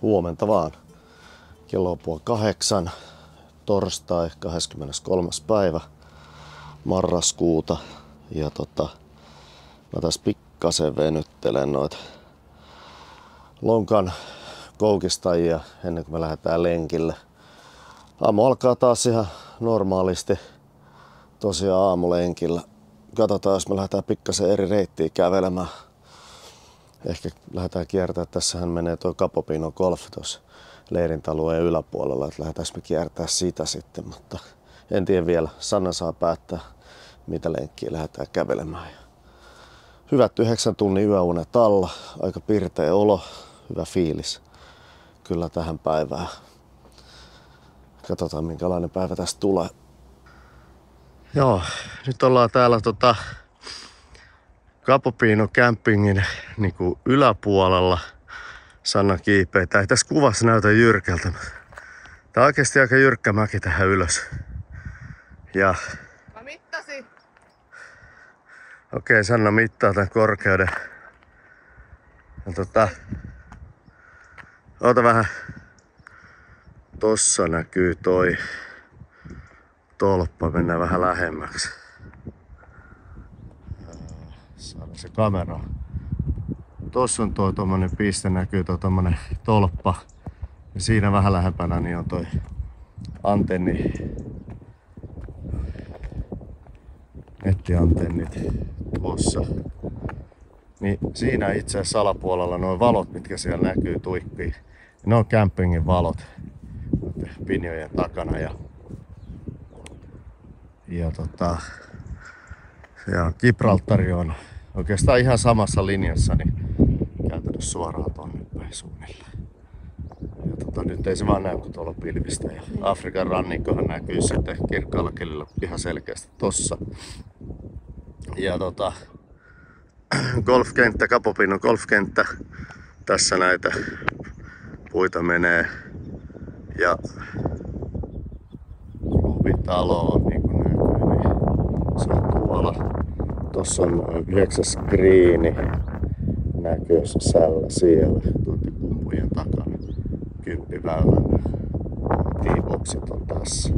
huomenta vaan. Kello on 7:30, torstai 23. päivä marraskuuta. Ja mä tässä pikkasen venyttelen noita lonkan koukistajia ennen kuin me lähdetään lenkille. Aamu alkaa taas ihan normaalisti tosiaan aamulenkillä. Katsotaan, jos me lähdetään pikkasen eri reittiä kävelemään. Ehkä lähdetään kiertämään. Tässähän menee tuo Capopino Golf tuossa leirintäalueen yläpuolella, että lähdetäänkö me kiertää sitä sitten, mutta en tiedä vielä. Sanna saa päättää, mitä lenkkiä lähdetään kävelemään. Hyvät 9 tunnin yöunet alla, aika pirteä olo, hyvä fiilis kyllä tähän päivään. Katsotaan minkälainen päivä tästä tulee. Joo, nyt ollaan täällä Capopino campingin niinku yläpuolella. Sanna kiipeää. Tää ei tässä kuvassa näytä jyrkältä. Tää on oikeesti aika jyrkkä mäki tähän ylös. Ja mä mittasin. Okei, Sanna mittaa tän korkeuden. Ja oota vähän. Tossa näkyy toi tolppa, mennään vähän lähemmäksi. Saadaan se kamera. Tossa on toi tommonen piste, näkyy toi tommonen tolppa. Ja siinä vähän lähempänä niin on toi antenni. Nettiantennit tuossa. Niin siinä itse asiassa alapuolella nuo valot, mitkä siellä näkyy tuikkii. Ne on campingin valot pinjojen takana ja Gibraltari on oikeastaan ihan samassa linjassa, niin käytännössä suoraan tonne päin suunnilleen. Ja nyt ei se vaan näy, kun tuolla on pilvistä. Ja Afrikan rannikkohan näkyy sitten kirkkaalla kelillä ihan selkeästi tossa. Ja golfkenttä, Capopino golfkenttä. Tässä näitä puita menee. Ja klubitalo on niin kuin näkyy, niin se on tuolla. Tossa on 9. skriini. Näkyy sällä siellä tuotti pumpujen takana. 10 väylän T-boxit on tässä.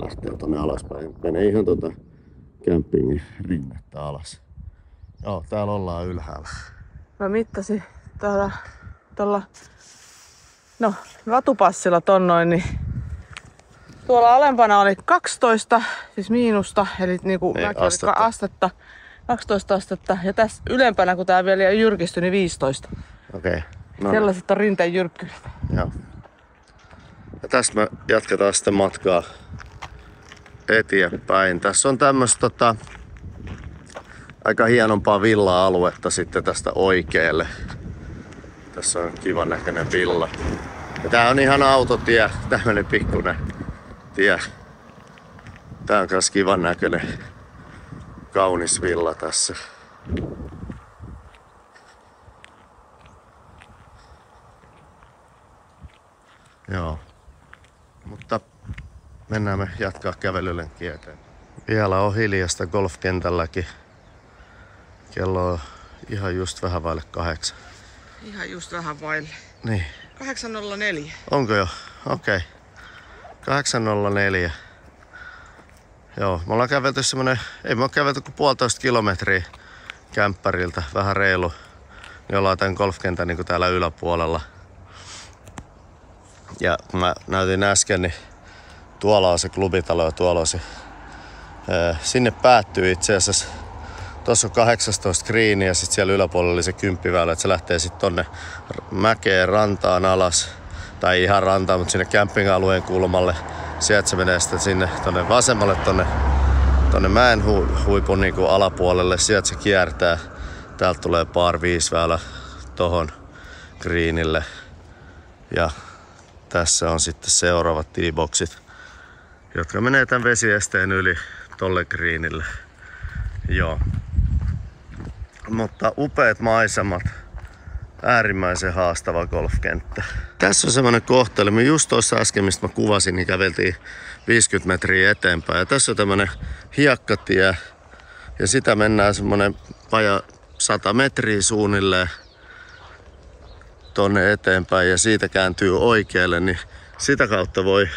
Lähtee tonne alaspäin. Menee ihan campingin rinnettä alas. Joo, täällä ollaan ylhäällä. Mä mittasin tuolla vatupassilla tonnoin, niin tuolla alempana oli 12, siis miinusta, eli niinku astetta. 12 astetta, ja tässä ylempänä, kun tää vielä jyrkistyi, niin 15. Okei. No. Sellaiset on rinteen jyrkkyydet. Joo. Ja tässä me jatketaan sitten matkaa eteenpäin. Tässä on tämmöistä aika hienompaa villa-aluetta sitten tästä oikealle. Tässä on kivan näköinen villa. Ja tää on ihan autotie, tämmönen pikkunen tie. Tää on kans kivan näköinen kaunis villa tässä. Joo. Mutta mennään me jatkaa kävelylenkkiä eteen. Vielä on hiljasta golfkentälläkin. Kello on ihan just vähän vaille 8. Ihan just vähän vaille. Niin. 8.04. Onko jo? Okei. 8.04. Joo, me ollaan kävelty ei me ole kävelty kuin 1,5 kilometriä kämppäriltä, vähän reilu. Niin ollaan tän golfkentän niin kuin täällä yläpuolella. Ja kun mä näytin äsken, niin tuolla on se klubitalo ja tuolla on se. Sinne päättyy itse asiassa. Tuossa on 18 skriini ja sitten siellä yläpuolella oli se 10 väylä, että se lähtee sitten tonne mäkeen rantaan alas. Tai ihan rantaan, mutta sinne camping-alueen kulmalle. Sieltä se menee sitten sinne tonne vasemmalle tonne mäen huipun niin kuin alapuolelle. Sieltä se kiertää. Täältä tulee par 5 väylä tohon greenille. Ja tässä on sitten seuraavat T-boxit, jotka menee tämän vesiesteen yli tolle greenille. Joo. Mutta upeat maisemat. Äärimmäisen haastava golfkenttä. Tässä on semmonen kohtelma. Just tuossa äsken, mistä mä kuvasin, niin käveltiin 50 metriä eteenpäin. Ja tässä on tämmönen hiekkatie. Ja sitä mennään semmonen vaja 100 metriä suunnilleen. tonne eteenpäin ja siitä kääntyy oikealle, niin sitä kautta voi,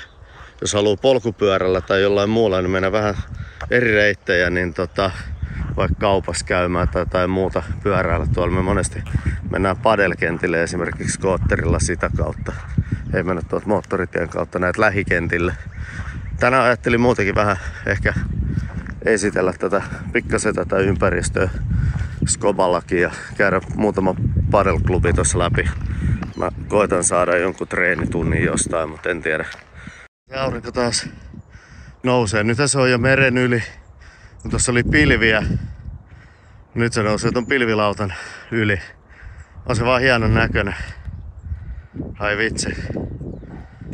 jos haluaa polkupyörällä tai jollain muulla, niin mennä vähän eri reittejä, niin vaikka kaupassa käymään tai muuta pyöräillä. Tuolla me monesti mennään padelkentille esimerkiksi skootterilla sitä kautta. Ei mennä tuolta moottoritien kautta näitä lähikentille. Tänään ajattelin muutenkin vähän ehkä esitellä pikkasen tätä ympäristöä Skoballakin ja käydä muutama padelklubi tuossa läpi. Mä koitan saada jonkun treenitunnin jostain, mutta en tiedä. Aurinko taas nousee. Nyt se on jo meren yli. Tuossa oli pilviä. Nyt se nousee ton pilvilautan yli. On se vaan hienon näköinen. Ai vitsi.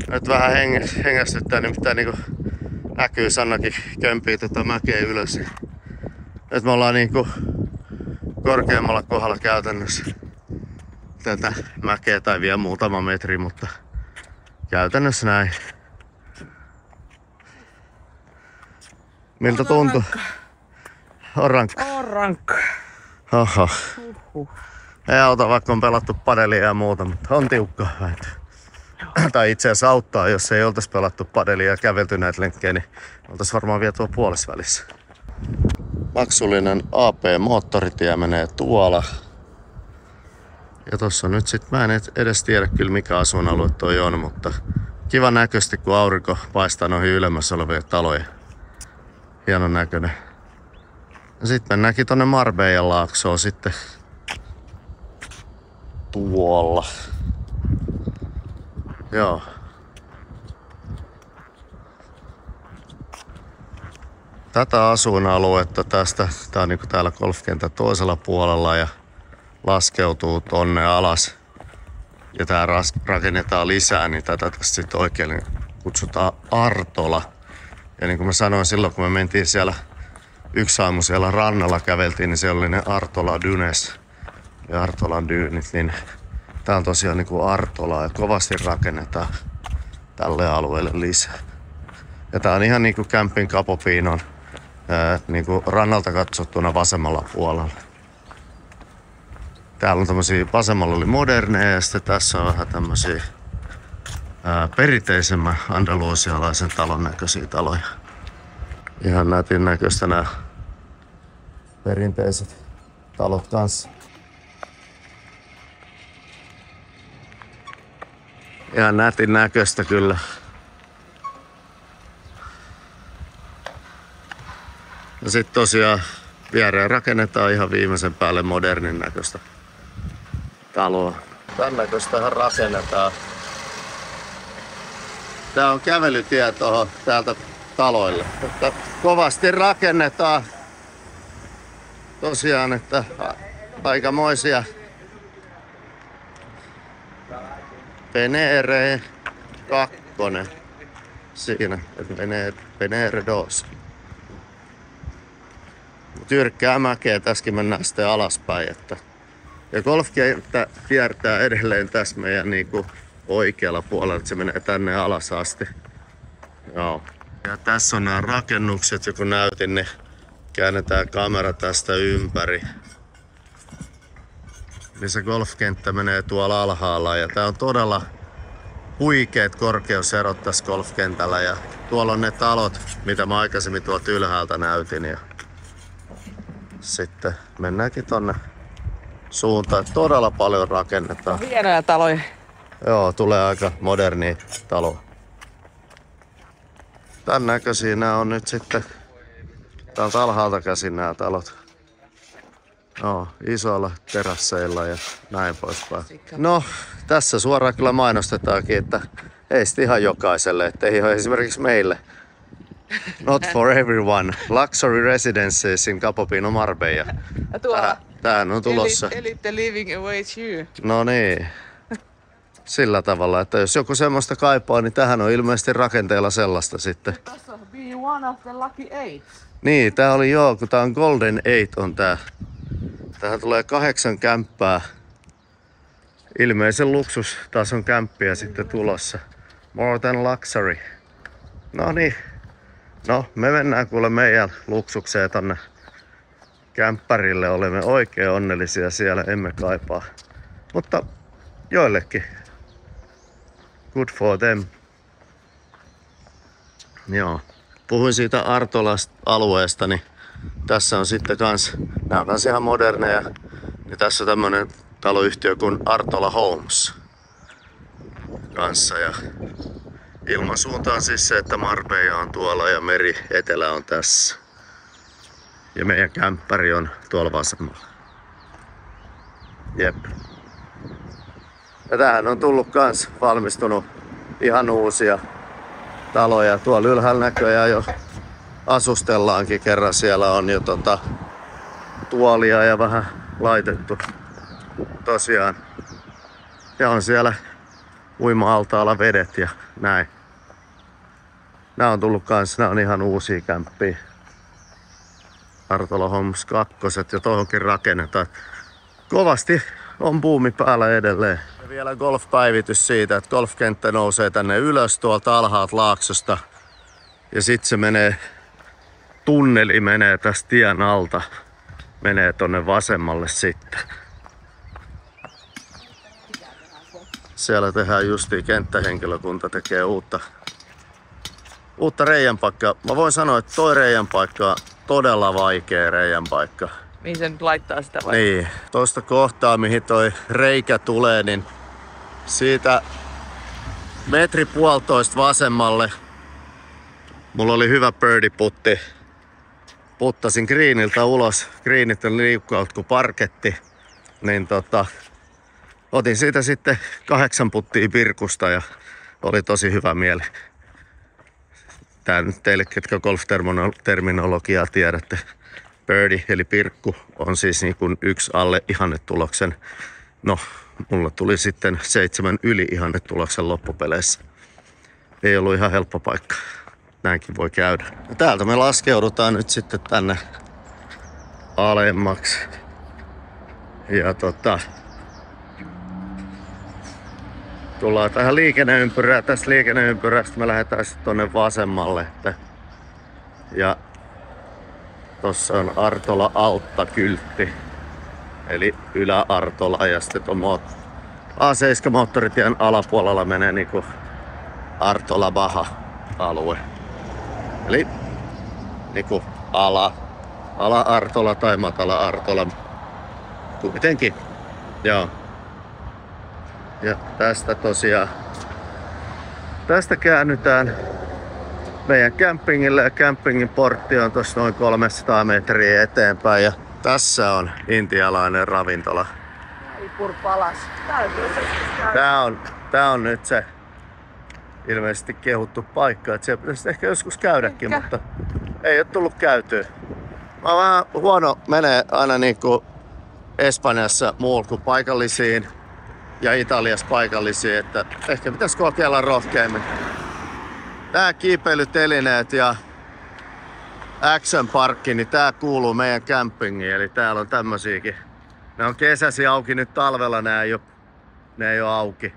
Nyt vähän hengästyttää, nimittäin niinku näkyy Sannakin kömpii mäkeä ylös. Nyt me ollaan niinku korkeammalla kohdalla käytännössä tätä mäkeä tai vielä muutama metri, mutta käytännössä näin. Miltä tuntuu? On rankka. On rankka. Oho. Ei auta, vaikka on pelattu padelia ja muuta, mutta on tiukkaa väitä. Tai itse asiassa auttaa, jos ei oltais pelattu padelia ja kävelty näitä lenkkejä, niin oltais varmaan vielä tuo puolesvälissä. Maksullinen AP-moottoritie menee tuolla. Ja tossa nyt sit mä en edes tiedä kyllä mikä asuinalue toi on, mutta kiva näköisesti kun aurinko paistaa noihin ylemmässä olevia taloja. Hienon näköinen. Ja sit mennäänkin tonne Marbeijan laaksoon sitten tuolla. Joo. Tätä asuinaluetta tästä, tää on niinku täällä golfkentän toisella puolella ja laskeutuu tonne alas. Ja tää rakennetaan lisää, niin tätä tästä sitten oikein kutsutaan Artola. Ja niin kuin mä sanoin silloin, kun me mentiin siellä yksi aamu siellä rannalla käveltiin, niin siellä oli ne Artola Dunes ja Artolan dyynit, niin tää on tosiaan niinku Artola ja kovasti rakennetaan tälle alueelle lisää. Ja tää on ihan niinku Camping Capopinon niinku rannalta katsottuna vasemmalla puolella. Täällä on tämmösiä, vasemmalla oli moderneja ja sitten tässä on vähän tämmösiä perinteisemmän andalusialaisen talon näköisiä taloja. Ihan nätin näköistä nämä perinteiset talot kanssa. Ihan nätin näköistä kyllä. Ja sit tosiaan viereen rakennetaan ihan viimeisen päälle modernin näköistä taloa. Tän näköistähän rakennetaan. Tää on kävelytie tuohon täältä taloille. Mutta kovasti rakennetaan. Tosiaan, että aikamoisia Venere 2. Siinä, Venere 2. Jyrkkää mäkeä, tässäkin mennään sitten alaspäin. Että. Ja golfkenttä kiertää edelleen tässä meidän niinku oikealla puolella, että se menee tänne alas asti. Joo. Ja tässä on nämä rakennukset, ja kun näytin, niin käännetään kamera tästä ympäri. Niin se golfkenttä menee tuolla alhaalla, ja tää on todella huikeet korkeuserot tässä golfkentällä. Ja tuolla on ne talot, mitä mä aikaisemmin tuolta ylhäältä näytin. Ja sitten mennäänkin tonne suuntaan. Todella paljon rakennetaan. Hienoja taloja. Joo, tulee aika moderni talo. Tän näköisiä nää on nyt sitten täältä alhaalta käsin nämä talot. No, isoilla terasseilla ja näin poispäin. No, tässä suoraan kyllä mainostetaankin, että ei sit ihan jokaiselle, että ei ole esimerkiksi meille. Not for everyone. Luxury residences in Capopino Marbella. Tähän on tulossa. Elite living awaits you. No niin. Sillä tavalla, että jos joku semmoista kaipaa, niin tähän on ilmeisesti rakenteella sellaista sitten. Tässä on be one of the lucky 8. Niin, tää oli joo, kun tää on Golden 8 on tää. Tähän tulee 8 kämppää. Ilmeisen luksustason kämppiä sitten tulossa. More than luxury. No niin. No, me mennään kuule meidän luksukseen tonne kämppärille. Olemme oikein onnellisia siellä, emme kaipaa. Mutta joillekin. Good for them. Joo. Puhuin siitä Artola-alueesta, niin tässä on sitten kans, nää on kans ihan moderneja. Niin tässä on tämmönen taloyhtiö kuin Artola Homes kanssa. Ja ilmansuunta on siis se, että Marbella on tuolla ja meri etelä on tässä. Ja meidän kämppäri on tuolla vasemmalla. Jep. Ja tähän on tullut kans valmistunut ihan uusia taloja. Tuolla ylhäällä näköjään jo asustellaankin kerran. Siellä on jo tuolia ja vähän laitettu tosiaan. Ja on siellä uima-altaalla vedet ja näin. Nää on tullut kans, nää on ihan uusia kämppiä. Artola Homes 2 ja tohonkin rakennetaan. Kovasti on buumi päällä edelleen. Ja vielä golfpäivitys siitä, että golfkenttä nousee tänne ylös tuolta alhaalta laaksosta. Ja sit se menee, tunneli menee tästä tien alta. Menee tonne vasemmalle sitten. Siellä tehdään justiin kenttähenkilökunta tekee uutta reijänpaikkaa. Mä voin sanoa, että toi reijänpaikka on todella vaikea reijänpaikka. Mihin se nyt laittaa sitä vai? Niin, tosta kohtaa mihin toi reikä tulee, niin siitä 1,5 metriä vasemmalle mulla oli hyvä birdie-putti. Puttasin greeniltä ulos. Greenit on liukkaut kuin parketti. Niin otin siitä sitten 8 puttia pirkusta ja oli tosi hyvä mieli. Tää nyt teille, ketkä golf-terminologiaa tiedätte. Birdie eli pirkku on siis niin kuin 1 alle ihannetuloksen. No, mulla tuli sitten 7 yli ihannetuloksen loppupeleissä. Ei ollut ihan helppo paikka. Näinkin voi käydä. Ja täältä me laskeudutaan nyt sitten tänne alemmaksi. Ja tullaan tähän liikenneympyrään. Tästä liikenneympyrästä me lähdetään sitten tonne vasemmalle. Ja tossa on Artola Altta-kyltti. Eli Ylä-Artola ja sitten tuon A7 moottoritien alapuolella menee niinku Artola Baha-alue. Eli niinku ala-Artola tai matala-Artola. Kuitenkin. Joo. Ja tästä tosiaan, tästä käännytään meidän campingille ja campingin portti on tossa noin 300 metriä eteenpäin ja tässä on intialainen ravintola. Purpalas. Tää on nyt se ilmeisesti kehuttu paikka, että siellä pitäisi ehkä joskus käydäkin, mutta ei ole tullut käytyä. Mä oon vähän huono menee aina niinku Espanjassa muualla kuin paikallisiin ja Italiassa paikallisiin, että ehkä pitäisi kokeilla rohkeammin. Tää kiipeilytelineet ja Action Parkki, niin tää kuuluu meidän campingiin, eli täällä on tämmösiäkin. Ne on kesäsi auki, nyt talvella ne ei oo auki.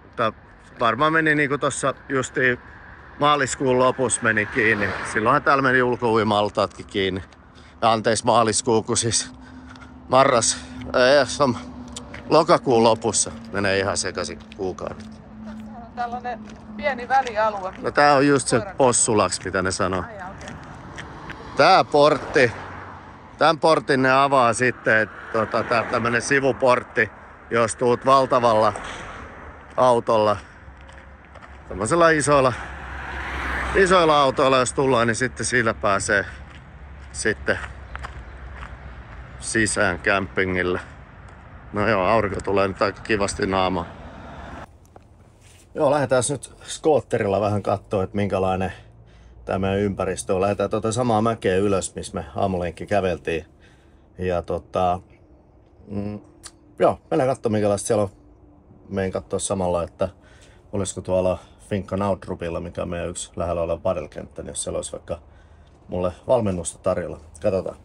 Mutta varmaan meni niinku tossa justiin maaliskuun lopussa meni kiinni. Silloinhan täällä meni ulkouima-altaatkin kiinni. Ja anteeksi maaliskuu, kun siis lokakuun lopussa menee ihan sekaisin kuukaudet. Tällainen pieni välialue. No tää on just se possulaks, mitä ne sanoo. Tää portti. Tän portin ne avaa sitten, tää tämmönen sivuportti, jos tuut valtavalla autolla. Tämmöisellä isoilla autoilla jos tullaan, niin sitten sillä pääsee sitten sisään campingille. No joo, aurinko tulee nyt aika kivasti naamaan. Joo, lähdetään nyt skootterilla vähän kattoo, että minkälainen tämä meidän ympäristö on. Lähdetään samaa mäkeä ylös, missä me aamulenkki käveltiin. Ja joo, mennään katsomaan minkälaista siellä on. Menen katsoa samalla, että olisiko tuolla Finca Naudrupilla, mikä on meidän yksi lähellä oleva padelkenttä, niin jos siellä olisi vaikka mulle valmennusta tarjolla. Katsotaan.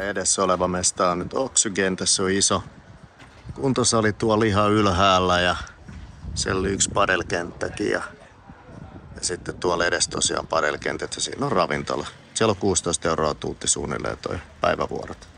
edessä oleva mesta on nyt Oxygen. Tässä on iso kuntosali tuolla ihan ylhäällä ja siellä oli yksi padelkenttäkin ja sitten tuolla edessä tosiaan padelkentät ja siinä on ravintola. Siellä on 16 € tuutti suunnilleen toi päivävuorot.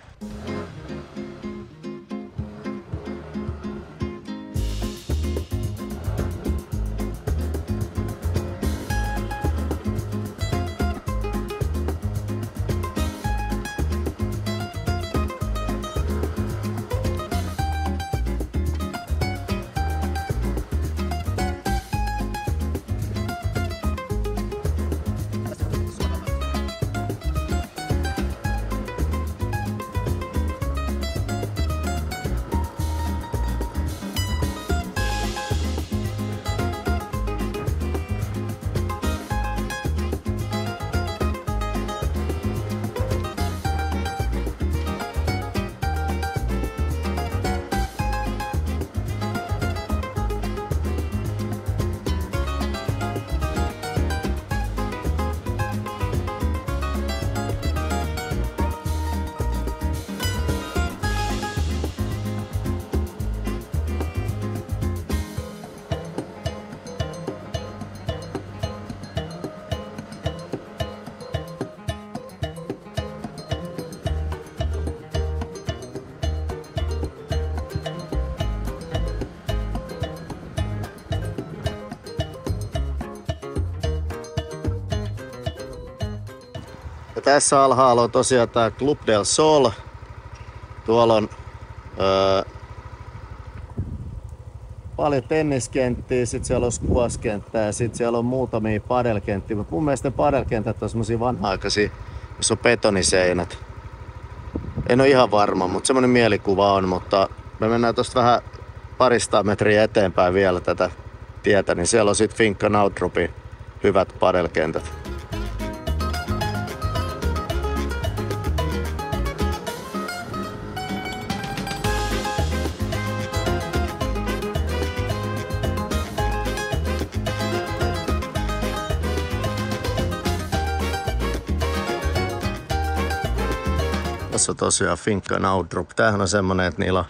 Ja tässä alhaalla on tosiaan tää Club del Sol. Tuolla on paljon tenniskenttiä, sit siellä on squash-kenttää ja sit siellä on muutamia padelkenttiä. Mutta mun mielestä ne padelkentät on semmosia vanha-aikaisia, missä on betoniseinät. En oo ihan varma, mutta semmonen mielikuva on. Mutta me mennään tosta vähän parista metriä eteenpäin vielä tätä tietä, niin siellä on sit Finca Naudrupin hyvät padelkentät. Tässä on tosiaan Finca Naudrup. Tämähän on semmonen, että niillä on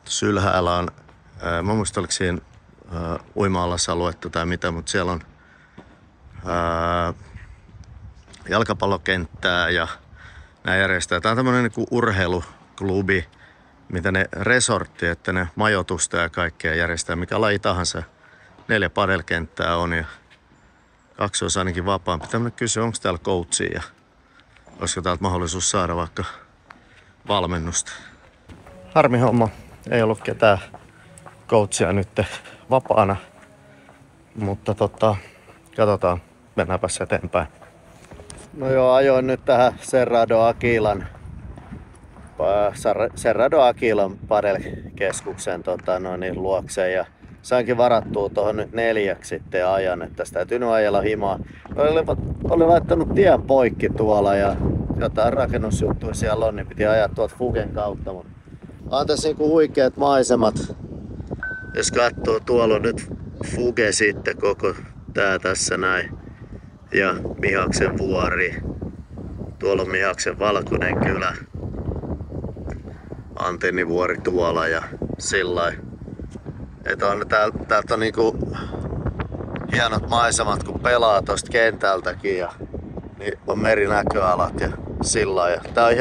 tuossa ylhäällä on, mä muistan oliko siinä uima-allasaluetta tai mitä, mutta siellä on jalkapallokenttää ja nää järjestää. Tää on tämmönen niinku urheiluklubi, mitä ne resortti, että ne majoitusta ja kaikkea järjestää, mikä laji tahansa. 4 padelkenttää on ja 2 olisi ainakin vapaampi. Pitää kysyä, onko täällä coachia ja olisiko täältä mahdollisuus saada vaikka valmennusta. Harmi homma. Ei ollut ketään coachia nyt vapaana. Mutta katsotaan. Mennäänpäs eteenpäin. No joo, ajoin nyt tähän Cerrado Aquilan padelkeskuksen luokse ja sainkin varattua tuohon nyt 4 sitten ajan, että tästä täytyy nyt ajella himaa. Olin laittanut tien poikki tuolla ja jotain rakennusjuttuja siellä on, niin piti ajaa tuolta Fugen kautta. Mutta on tässä niinku huikeat maisemat. Jos katsoo, tuolla on nyt Fuge sitten koko tää tässä näin. Ja Mihaksen vuori. Tuolla on Mihaksen valkoinen kylä. Antennivuori tuolla ja sillai. Että on täältä on niinku hienot maisemat, kun pelaa tosta kentältäkin ja niin on merinäköalat ja sillai. Ja tää on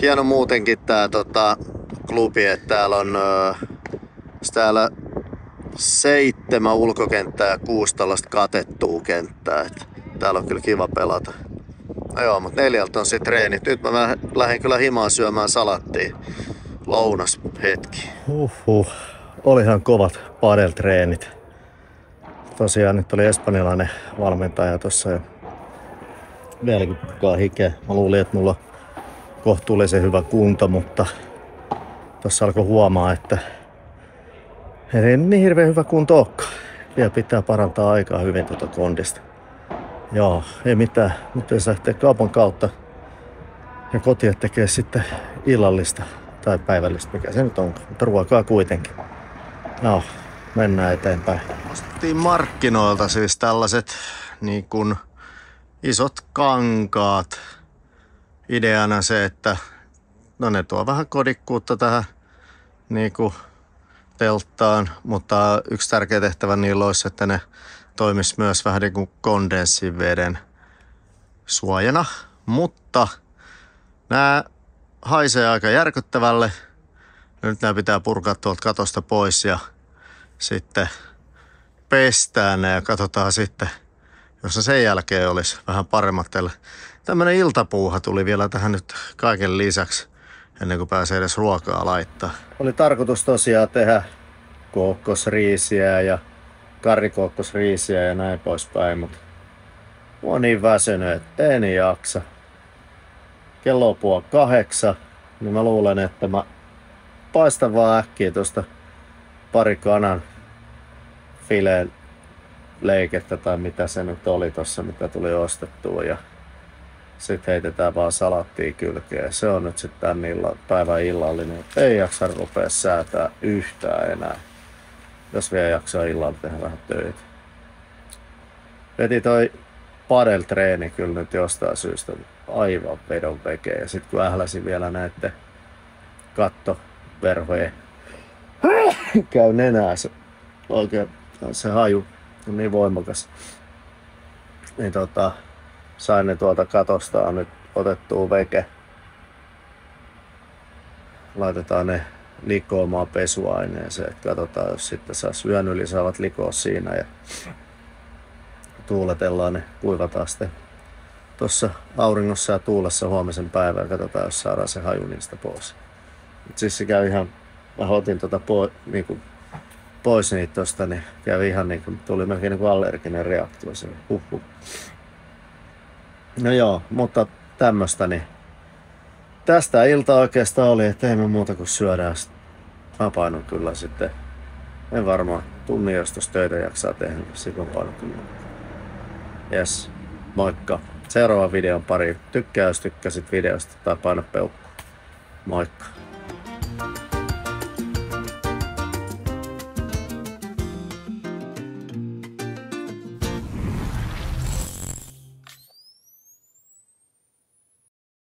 hieno muutenkin tää klubi, että täällä on täällä 7 ulkokenttää ja 6 tällaista katettua kenttää. Että täällä on kyllä kiva pelata. No joo, mutta 4 on sit treenit. Nyt mä lähdin kyllä himaan syömään salattia. Lounas hetki. Olihan kovat padeltreenit. Tosiaan nyt oli espanjalainen valmentaja tossa ja vieläkin pukkaa hikeä. Mä luulin, että mulla on kohtuullisen hyvä kunto, mutta tossa alkoi huomaa, että ei niin hirveän hyvä kunto olekaan. Vielä pitää parantaa aikaa hyvin kondista. Joo, ei mitään. Nyt jos lähtee kaupan kautta ja kotiin tekee sitten illallista tai päivällistä, mikä se nyt onkaan. Mutta ruokaa kuitenkin. No, mennään eteenpäin. Ostettiin markkinoilta siis tällaiset niin kuin isot kankaat. ideana se, että no ne tuo vähän kodikkuutta tähän niinku telttaan, mutta yksi tärkeä tehtävä niillä olisi, että ne toimisi myös vähän niin kuin kondenssiveden suojana, mutta nämä haisee aika järkyttävälle. Nyt nämä pitää purkaa tuolta katosta pois ja sitten pestään ne ja katsotaan sitten, jos se sen jälkeen olisi vähän paremmat teille. Tämmönen iltapuuha tuli vielä tähän nyt kaiken lisäksi, ennen kuin pääsee edes ruokaa laittaa. Oli tarkoitus tosiaan tehdä kookkosriisiä ja karrikookkosriisiä ja näin poispäin, mutta mä oon niin väsynyt, että en jaksa. Kello on 7:30, niin mä luulen, että mä paistan vaan äkkiä tuosta pari kanan fileen leikettä tai mitä se nyt oli tossa, mitä tuli ostettua, ja sitten heitetään vaan salattia kylkeen. Se on nyt sitten tän päivän illallinen. Ei jaksa rupea säätää yhtään enää, jos vielä jaksaa illalla tehdä vähän töitä. Veti toi padeltreeni kyllä nyt jostain syystä aivan vedon vekeen. Ja sit kun ähläsin vielä näitten kattoverhojen käy nenäänsä. Oikein se haju on niin voimakas. Niin sain ne tuolta katosta nyt otettua veke. Laitetaan ne likoamaan pesuaineeseen. Katsotaan, jos sitten yön yli saavat likoa siinä ja tuuletellaan ne, kuivataan sitten tuossa auringossa ja tuulessa huomisen päivän. Katsotaan, jos saadaan se haju niistä pois. Mut siis se käy ihan, mä otin pois niitä tosta, niin kävi ihan niinku, tuli melkein niinku allerginen reaktio se. No joo, mutta tämmöstä niin. Tästä ilta oikeastaan oli, että ei me muuta kuin syödään. Mä painon kyllä sitten. En varmaan tunnin, jos tossa töitä jaksaa tehdä. Sitten mä painon kyllä. Jes, moikka. Seuraavan videon pari. Tykkää, jos tykkäsit videosta tai paina peukku. Moikka.